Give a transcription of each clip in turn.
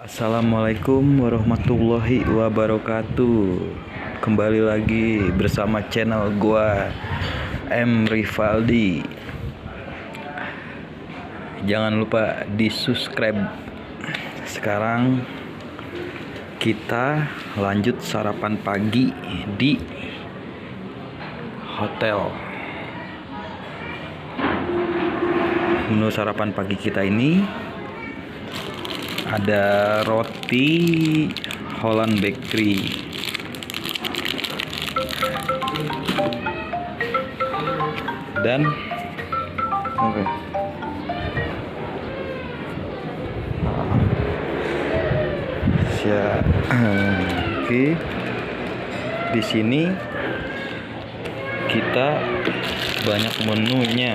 Assalamualaikum warahmatullahi wabarakatuh. Kembali lagi bersama channel gua M Rivaldi. Jangan lupa di subscribe. Sekarang kita lanjut sarapan pagi di hotel. Menu sarapan pagi kita ini ada roti Holland Bakery, dan di sini kita banyak menunya.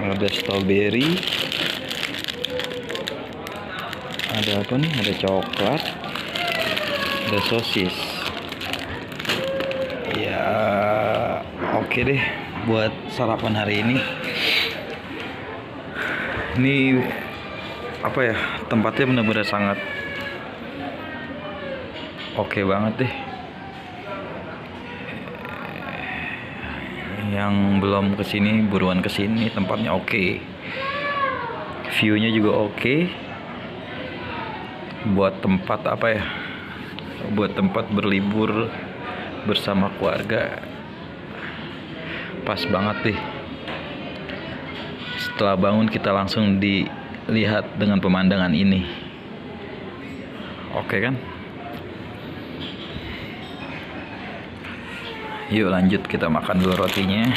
Ada strawberry, ada apa nih, ada coklat, ada sosis ya. Oke deh, buat sarapan hari ini apa ya, tempatnya benar-benar sangat oke banget deh. Yang belum kesini buruan kesini, tempatnya oke, viewnya juga oke. Buat tempat apa ya, buat tempat berlibur bersama keluarga pas banget deh. Setelah bangun kita langsung dilihat dengan pemandangan ini. Oke kan? Yuk lanjut, kita makan dulu rotinya.